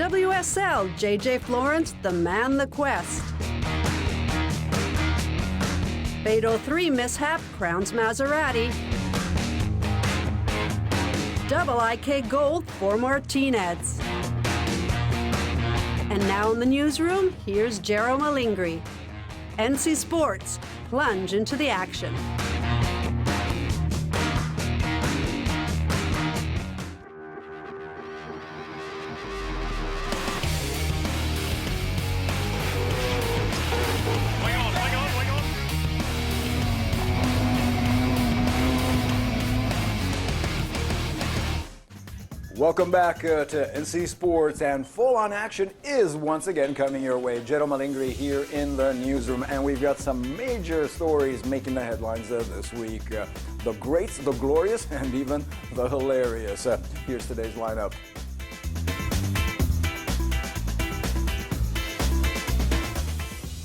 WSL, JJ Florence, the man the quest. Fatal 3 mishap crowns Maserati. Double IK gold for Martinez. And now in the newsroom, here's Jerome Alinghi. NC Sports, plunge into the action. Welcome back to NC Sports, and full-on action is once again coming your way. Jerome Alinghi here in the newsroom, and we've got some major stories making the headlines this week. The greats, the glorious, and even the hilarious. Here's today's lineup.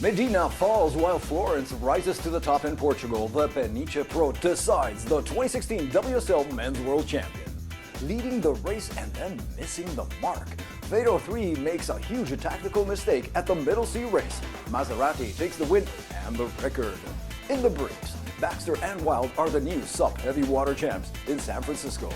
Medina falls while Florence rises to the top in Portugal. The Peniche Pro decides the 2016 WSL Men's World Champion. Leading the race and then missing the mark. Fatal 3 makes a huge tactical mistake at the Middle Sea race. Maserati takes the win and the record. In the breaks, Baxter and Wilde are the new SUP Heavy Water Champs in San Francisco.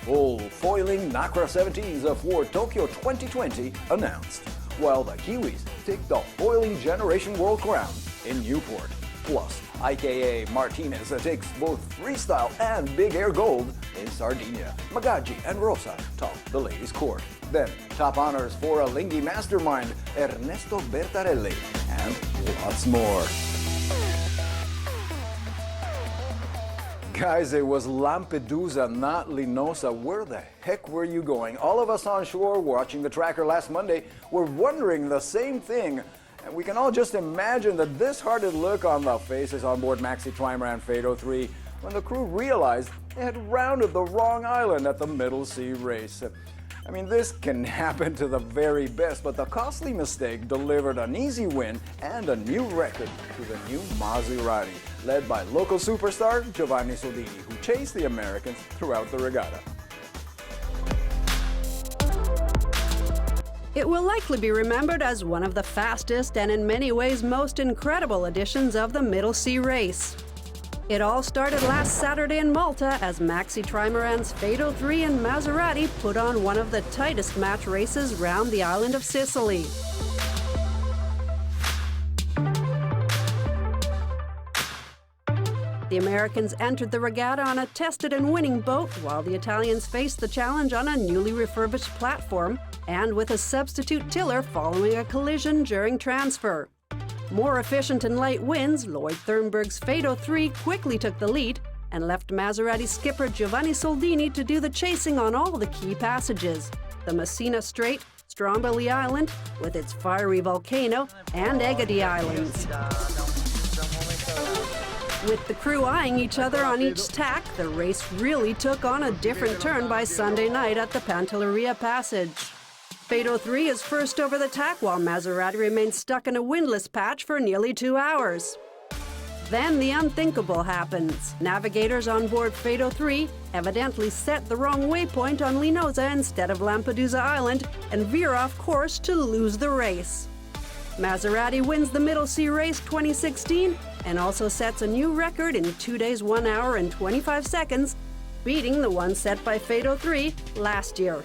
Full foiling NACRA 17s for Tokyo 2020 announced, while the Kiwis take the foiling generation world crown in Newport. Plus, IKA Martinez takes both freestyle and big air gold in Sardinia. Magaji and Rosa top the ladies' court. Then, top honors for Alinghi mastermind Ernesto Bertarelli, and lots more. Guys, it was Lampedusa, not Linosa. Where the heck were you going? All of us on shore watching the tracker last Monday were wondering the same thing. And we can all just imagine the disheartened look on the faces on board Maxi Trimaran Fatal 3 when the crew realized they had rounded the wrong island at the Middle Sea race. I mean, this can happen to the very best, but the costly mistake delivered an easy win and a new record to the new Maserati, led by local superstar Giovanni Soldini, who chased the Americans throughout the regatta. It will likely be remembered as one of the fastest and in many ways most incredible editions of the Middle Sea race. It all started last Saturday in Malta as Maxi Trimaran's Fatal 3 and Maserati put on one of the tightest match races round the island of Sicily. The Americans entered the regatta on a tested and winning boat, while the Italians faced the challenge on a newly refurbished platform and with a substitute tiller following a collision during transfer. More efficient and light winds, Lloyd Thurnberg's Fatal 3 quickly took the lead and left Maserati skipper Giovanni Soldini to do the chasing on all the key passages: the Messina Strait, Stromboli Island with its fiery volcano, and Egadi Islands. With the crew eyeing each other on each tack, the race really took on a different turn by Sunday night at the Pantelleria Passage. Fatal 3 is first over the tack, while Maserati remains stuck in a windless patch for nearly 2 hours. Then the unthinkable happens. Navigators on board Fatal 3 evidently set the wrong waypoint on Linosa instead of Lampedusa Island and veer off course to lose the race. Maserati wins the Middle Sea Race 2016 and also sets a new record in 2 days, 1 hour, and 25 seconds, beating the one set by Fatal 3 last year.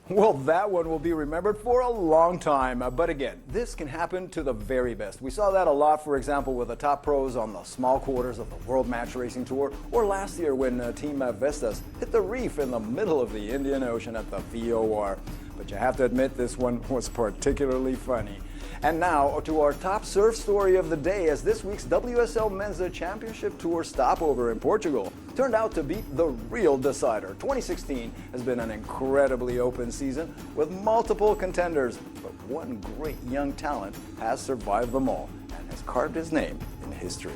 Well, that one will be remembered for a long time. But again, this can happen to the very best. We saw that a lot, for example, with the top pros on the small quarters of the World Match Racing Tour, or last year when Team Vestas hit the reef in the middle of the Indian Ocean at the VOR. But you have to admit, this one was particularly funny. And now to our top surf story of the day, as this week's WSL Men's Championship Tour stopover in Portugal turned out to be the real decider. 2016 has been an incredibly open season with multiple contenders, but one great young talent has survived them all and has carved his name in history.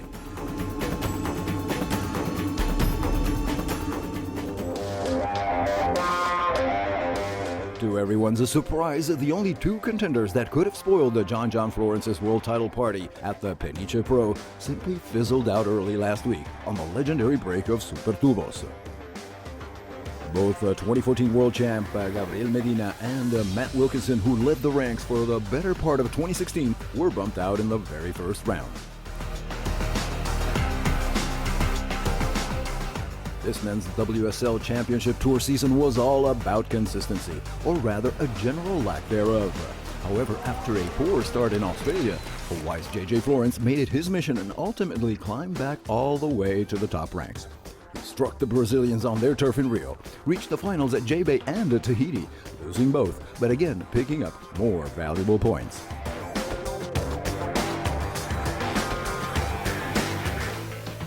To everyone's surprise, the only two contenders that could have spoiled the John Florence's world title party at the Peniche Pro simply fizzled out early last week on the legendary break of Super Tubos. Both 2014 world champ Gabriel Medina and Matt Wilkinson, who led the ranks for the better part of 2016, were bumped out in the very first round. This men's WSL Championship Tour season was all about consistency, or rather a general lack thereof. However, after a poor start in Australia, Hawaii's JJ Florence made it his mission and ultimately climbed back all the way to the top ranks. He struck the Brazilians on their turf in Rio, reached the finals at J-Bay and at Tahiti, losing both, but again picking up more valuable points.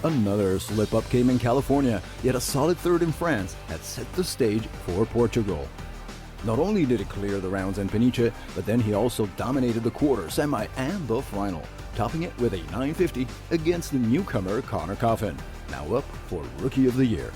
Another slip-up came in California, yet a solid third in France had set the stage for Portugal. Not only did he clear the rounds in Peniche, but then he also dominated the quarter, semi, and the final, topping it with a 950 against the newcomer Connor Coffin, now up for Rookie of the Year.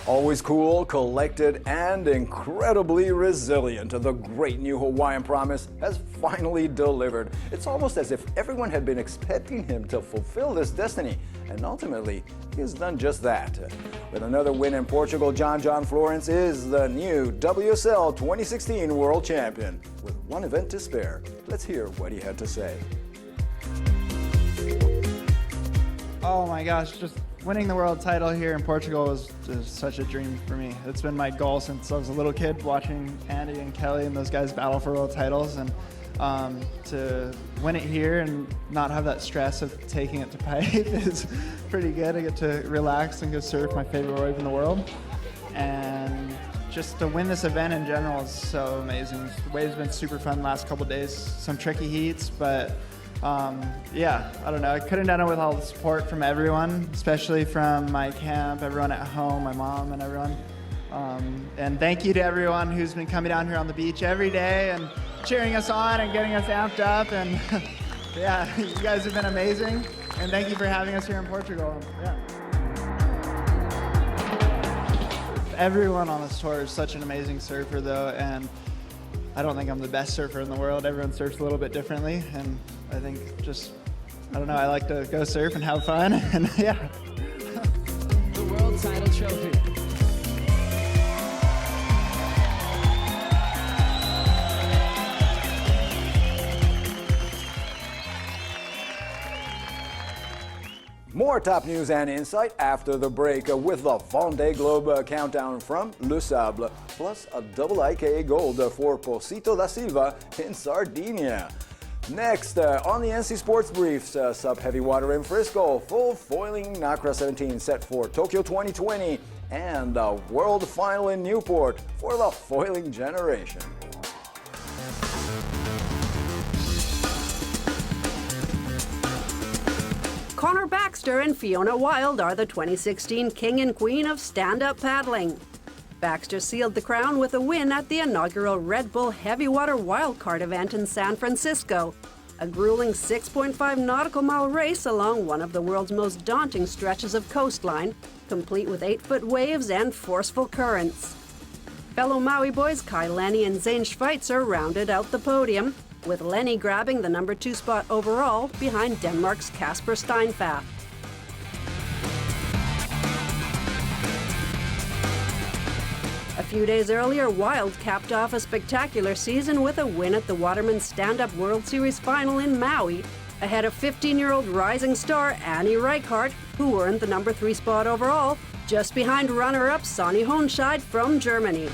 Always cool, collected, and incredibly resilient, the great new Hawaiian promise has finally delivered. It's almost as if everyone had been expecting him to fulfill this destiny, and ultimately, he has done just that. With another win in Portugal, John Florence is the new WSL 2016 World Champion. With one event to spare, let's hear what he had to say. Oh my gosh, just winning the world title here in Portugal was just such a dream for me. It's been my goal since I was a little kid, watching Andy and Kelly and those guys battle for world titles, and to win it here and not have that stress of taking it to pipe is pretty good. I get to relax and go surf, my favorite wave in the world, and just to win this event in general is so amazing. The wave's been super fun the last couple days, some tricky heats, but yeah, I don't know. I couldn't have done it with all the support from everyone, especially from my camp, everyone at home, my mom and everyone. And thank you to everyone who's been coming down here on the beach every day and cheering us on and getting us amped up. And yeah, you guys have been amazing. And thank you for having us here in Portugal. Yeah. Everyone on this tour is such an amazing surfer though, and I don't think I'm the best surfer in the world. Everyone surfs a little bit differently, and I think just, I don't know, I like to go surf and have fun, and yeah. The world title trophy. More top news and insight after the break with the Vendée Globe countdown from Le Sable, plus a double IKA gold for Posito da Silva in Sardinia. Next, on the NC Sports Briefs, SUP Heavy Water in Frisco, full foiling NACRA 17 set for Tokyo 2020, and the World Final in Newport for the foiling generation. Connor Baxter and Fiona Wilde are the 2016 King and Queen of stand-up paddling. Baxter sealed the crown with a win at the inaugural Red Bull Heavy Water Wildcard event in San Francisco, a grueling 6.5 nautical mile race along one of the world's most daunting stretches of coastline, complete with 8-foot waves and forceful currents. Fellow Maui boys Kai Lenny and Zane Schweitzer rounded out the podium, with Lenny grabbing the number 2 spot overall behind Denmark's Kasper Steinfath. A few days earlier, Wilde capped off a spectacular season with a win at the Waterman's Stand-Up World Series final in Maui, ahead of 15-year-old rising star Annie Reichhardt, who earned the number 3 spot overall, just behind runner-up Sonny Honscheid from Germany.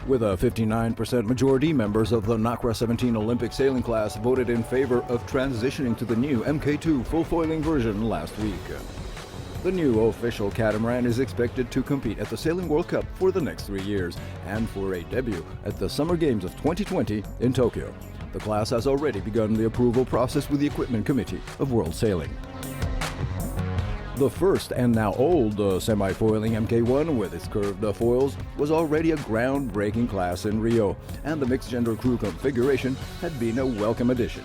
With a 59% majority, members of the NACRA 17 Olympic sailing class voted in favor of transitioning to the new Mk2 full foiling version last week. The new official catamaran is expected to compete at the Sailing World Cup for the next 3 years and for a debut at the Summer Games of 2020 in Tokyo. The class has already begun the approval process with the Equipment Committee of World Sailing. The first and now old semi-foiling Mk1 with its curved foils was already a groundbreaking class in Rio, and the mixed-gender crew configuration had been a welcome addition.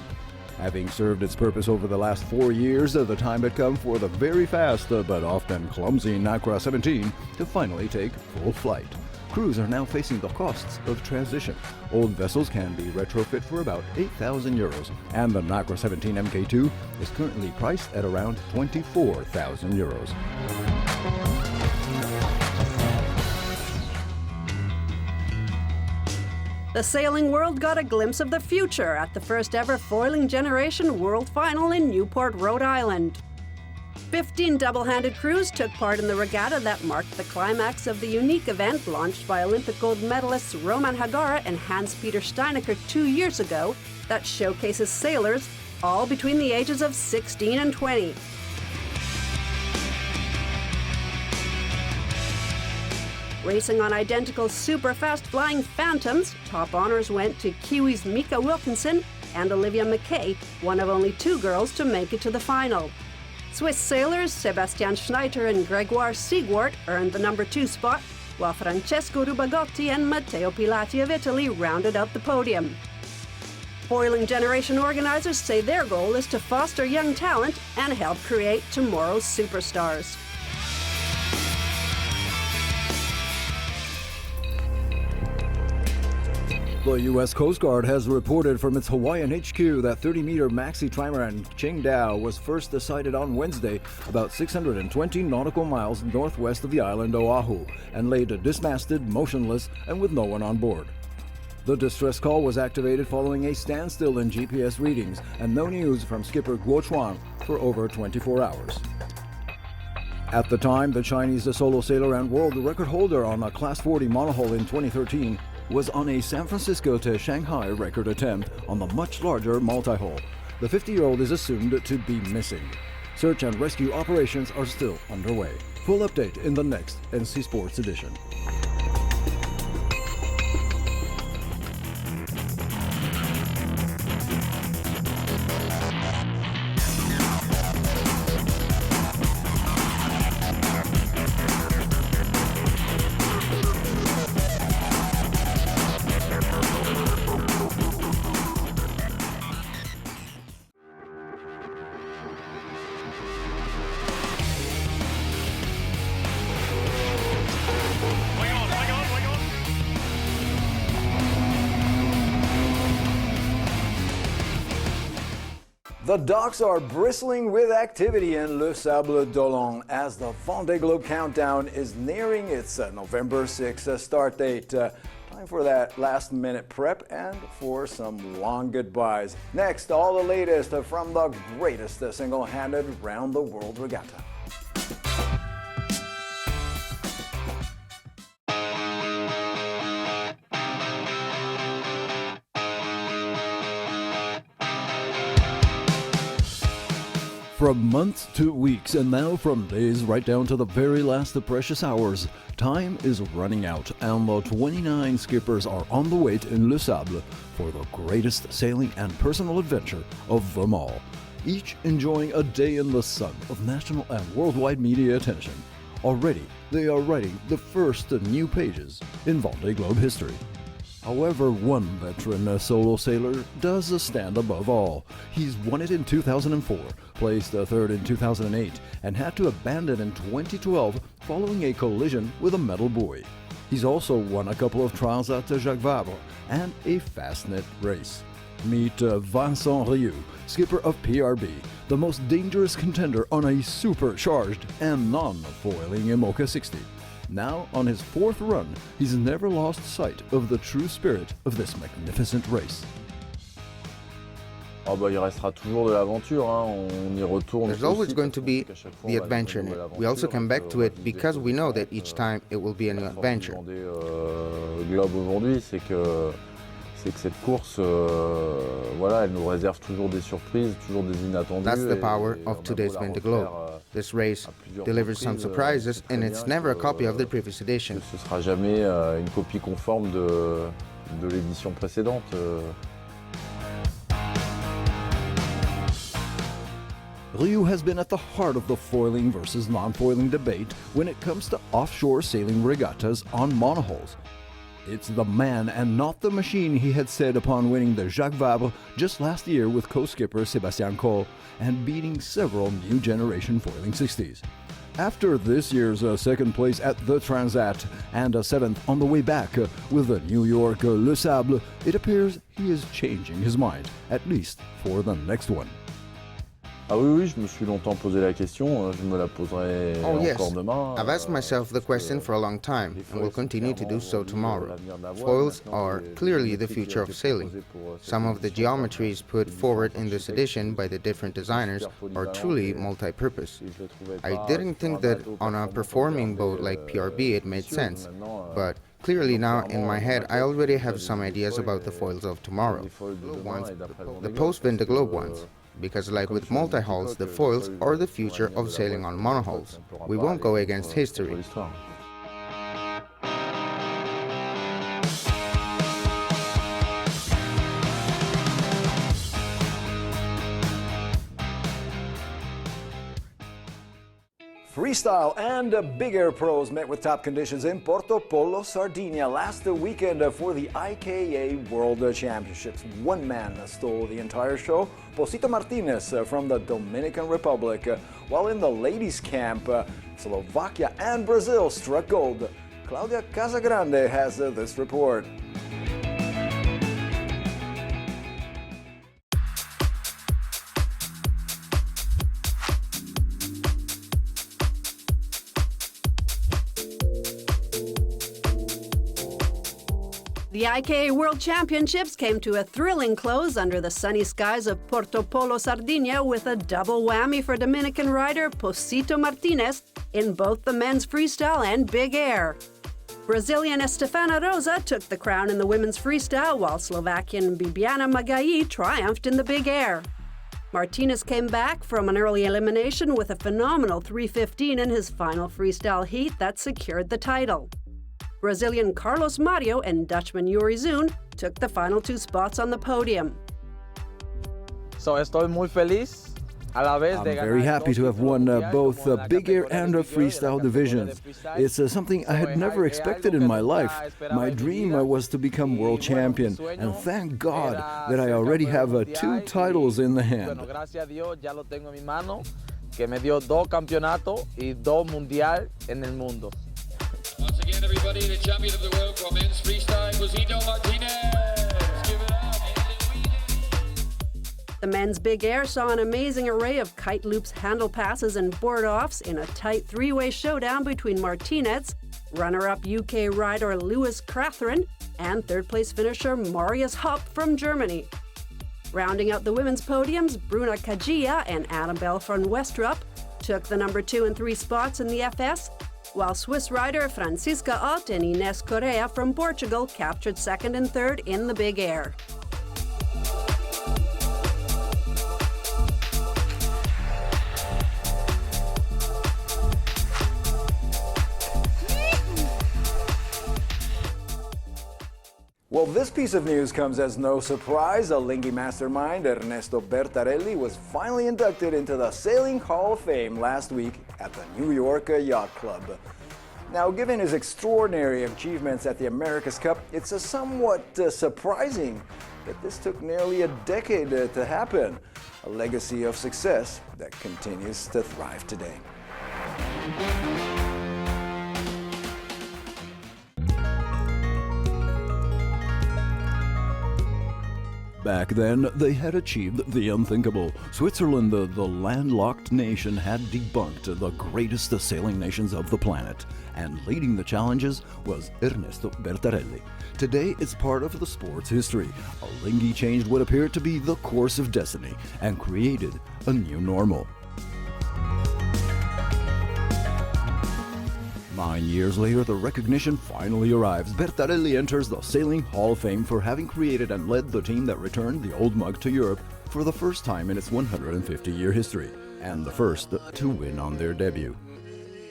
Having served its purpose over the last 4 years, the time had come for the very fast but often clumsy NACRA 17 to finally take full flight. crews are now facing the costs of transition. Old vessels can be retrofit for about 8,000 euros, and the Nagra 17 Mk2 is currently priced at around 24,000 euros. The sailing world got a glimpse of the future at the first ever Foiling Generation World Final in Newport, Rhode Island. 15 double-handed crews took part in the regatta that marked the climax of the unique event launched by Olympic gold medalists Roman Hagara and Hans-Peter Steinecker 2 years ago that showcases sailors all between the ages of 16 and 20. Racing on identical super-fast flying Phantoms, top honors went to Kiwis Mika Wilkinson and Olivia McKay, one of only 2 girls to make it to the final. Swiss sailors Sebastian Schneider and Gregoire Siegwart earned the number 2 spot, while Francesco Rubagotti and Matteo Pilati of Italy rounded out the podium. Foiling Generation organizers say their goal is to foster young talent and help create tomorrow's superstars. The U.S. Coast Guard has reported from its Hawaiian HQ that 30-meter maxi trimaran Qingdao was first sighted on Wednesday about 620 nautical miles northwest of the island Oahu and laid dismasted, motionless, and with no one on board. The distress call was activated following a standstill in GPS readings and no news from skipper Guo Chuan for over 24 hours. At the time, the Chinese solo sailor and world record holder on a Class 40 monohull in 2013 was on a San Francisco to Shanghai record attempt on the much larger multi-hull. The 50-year-old is assumed to be missing. Search and rescue operations are still underway. Full update in the next NC Sports edition. The docks are bristling with activity in Le Sable d'Olonne as the Vendée Globe countdown is nearing its November 6th start date. Time for that last-minute prep and for some long goodbyes. Next, all the latest from the greatest single-handed round-the-world regatta. From months to weeks, and now from days right down to the very last of precious hours, time is running out, and the 29 skippers are on the wait in Le Sable for the greatest sailing and personal adventure of them all, each enjoying a day in the sun of national and worldwide media attention. Already, they are writing the first new pages in Vendée Globe history. However, one veteran solo sailor does stand above all. He's won it in 2004, placed third in 2008, and had to abandon in 2012 following a collision with a metal buoy. He's also won a couple of trials at Jacques Vabre and a Fastnet race. Meet Vincent Rioux, skipper of PRB, the most dangerous contender on a supercharged and non-foiling Imoca 60. Now, on his 4th run, he's never lost sight of the true spirit of this magnificent race. Il restera toujours de l'aventure, on y retourne. There's always going to be the adventure in it. We also come back to it because we know that each time it will be a new adventure. Globe aujourd'hui, c'est que cette course, voilà, elle nous réserve toujours des surprises, toujours des inattendus. That's the power of today's Vendée Globe. This race delivers some surprises, and it's never a copy of the previous edition. Ce sera jamais une copie conforme de l'édition précédente. Rioux has been at the heart of the foiling versus non-foiling debate when it comes to offshore sailing regattas on monohulls. It's the man and not the machine, he had said upon winning the Jacques Vabre just last year with co-skipper Sébastien Coll and beating several new generation foiling 60s. After this year's second place at the Transat and a seventh on the way back with the New York Le Sable, it appears he is changing his mind, at least for the next one. Ah oui, je me suis longtemps posé la question, je me la poserai encore demain. I've asked myself the question for a long time and will continue to do so tomorrow. Foils are clearly the future of sailing. Some of the geometries put forward in this edition by the different designers are truly multi-purpose. I didn't think that on a performing boat like PRB it made sense, but clearly now in my head I already have some ideas about the foils of tomorrow. The post-Vendée Globe ones. Because like with multi-hulls, the foils are the future of sailing on monohulls. We won't go against history. Freestyle and Big Air pros met with top conditions in Porto, Sardinia last weekend for the IKA World Championships. One man stole the entire show, Posito Martinez from the Dominican Republic, while in the ladies' camp, Slovakia and Brazil struck gold. Claudia Casagrande has this report. The IKA World Championships came to a thrilling close under the sunny skies of Porto Polo, Sardinia, with a double whammy for Dominican rider Posito Martinez in both the men's freestyle and big air. Brazilian Estefana Rosa took the crown in the women's freestyle, while Slovakian Bibiana Magaji triumphed in the big air. Martinez came back from an early elimination with a phenomenal 3:15 in his final freestyle heat that secured the title. Brazilian Carlos Mario and Dutchman Yuri Zoon took the final two spots on the podium. So estoy muy feliz. I'm very happy to have won both big air and freestyle divisions. It's something I had never expected in my life. My dream was to become world champion, and thank God that I already have 2 titles in the hand. Que me dio 2 campeonatos y 2 mundial en el mundo. Once again, everybody, the champion of the world for men's freestyle, Posito Martinez. Give it up. The men's big air saw an amazing array of kite loops, handle passes, and board-offs in a tight 3-way showdown between Martinez, runner-up UK rider Lewis Crathron, and third-place finisher Marius Hopp from Germany. Rounding out the women's podiums, Bruna Kajia and Annabelle von Westrup took the number 2 and 3 spots in the FS, while Swiss rider Francisca Ott and Ines Correa from Portugal captured 2nd and 3rd in the big air. Well, this piece of news comes as no surprise. Alinghi mastermind Ernesto Bertarelli was finally inducted into the Sailing Hall of Fame last week at the New York Yacht Club. Now, given his extraordinary achievements at the America's Cup, it's somewhat surprising that this took nearly a decade to happen. A legacy of success that continues to thrive today. Back then, they had achieved the unthinkable. Switzerland, the landlocked nation, had debunked the greatest sailing nations of the planet. And leading the challenges was Ernesto Bertarelli. Today, it's part of the sport's history. Alinghi changed what appeared to be the course of destiny and created a new normal. 9 years later, the recognition finally arrives. Bertarelli enters the Sailing Hall of Fame for having created and led the team that returned the old mug to Europe for the first time in its 150-year history, and the first to win on their debut.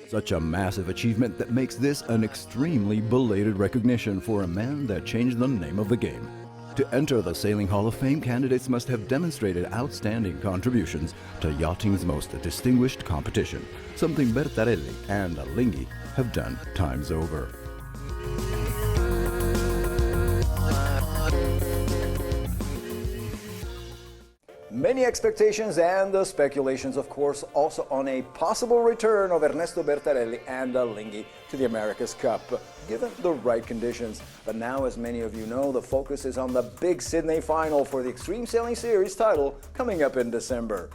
Such a massive achievement that makes this an extremely belated recognition for a man that changed the name of the game. To enter the Sailing Hall of Fame, candidates must have demonstrated outstanding contributions to yachting's most distinguished competition, something Bertarelli and Alinghi have done times over. Many expectations and the speculations, of course, also on a possible return of Ernesto Bertarelli and Alinghi to the America's Cup, given the right conditions. But now, as many of you know, the focus is on the big Sydney final for the Extreme Sailing Series title coming up in December.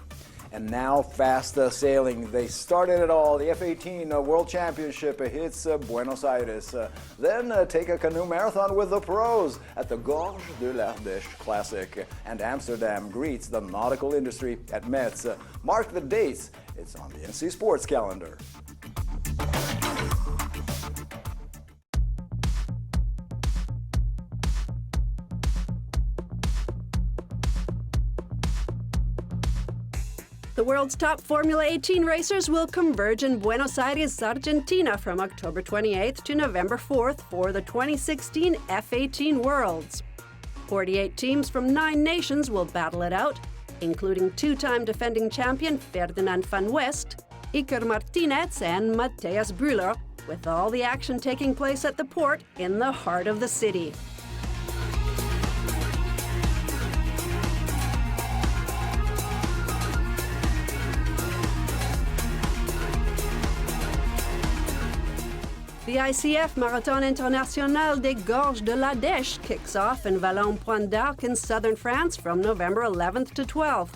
And now, fast sailing. They started it all. The F-18 World Championship hits Buenos Aires. Then take a canoe marathon with the pros at the Gorge de l'Ardèche Classic. And Amsterdam greets the nautical industry at Metz. Mark the dates. It's on the NC Sports calendar. The world's top Formula 18 racers will converge in Buenos Aires, Argentina from October 28th to November 4th for the 2016 F-18 Worlds. 48 teams from 9 nations will battle it out, including two-time defending champion Ferdinand van West, Iker Martinez and Matthias Brüller, with all the action taking place at the port in the heart of the city. The ICF Marathon International des Gorges de l'Ardèche kicks off in Vallon-Point d'Arc in southern France from November 11th to 12th.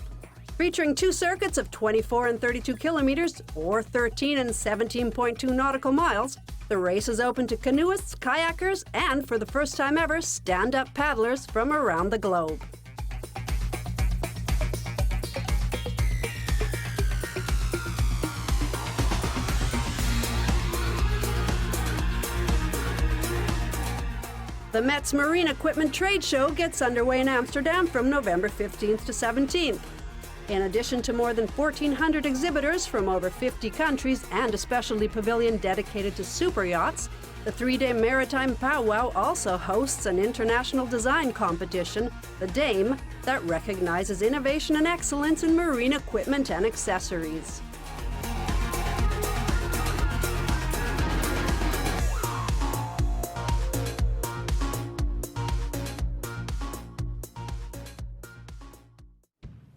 Featuring 2 circuits of 24 and 32 kilometers, or 13 and 17.2 nautical miles, the race is open to canoeists, kayakers, and for the first time ever, stand-up paddlers from around the globe. The Metz Marine Equipment Trade Show gets underway in Amsterdam from November 15th to 17th. In addition to more than 1,400 exhibitors from over 50 countries and a specialty pavilion dedicated to super yachts, the 3-day maritime powwow also hosts an international design competition, the DAME, that recognizes innovation and excellence in marine equipment and accessories.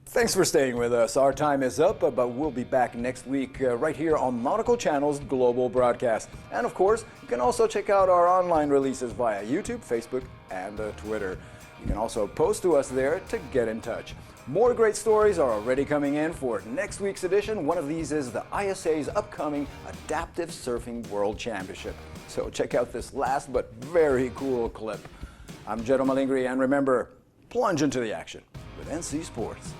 Thanks for staying with us. Our time is up, but we'll be back next week right here on Nautical Channel's global broadcast. And of course, you can also check out our online releases via YouTube, Facebook, and Twitter. You can also post to us there to get in touch. More great stories are already coming in for next week's edition. One of these is the ISA's upcoming Adaptive Surfing World Championship. So check out this last but very cool clip. I'm Jero Malingri, and remember, plunge into the action with NC Sports.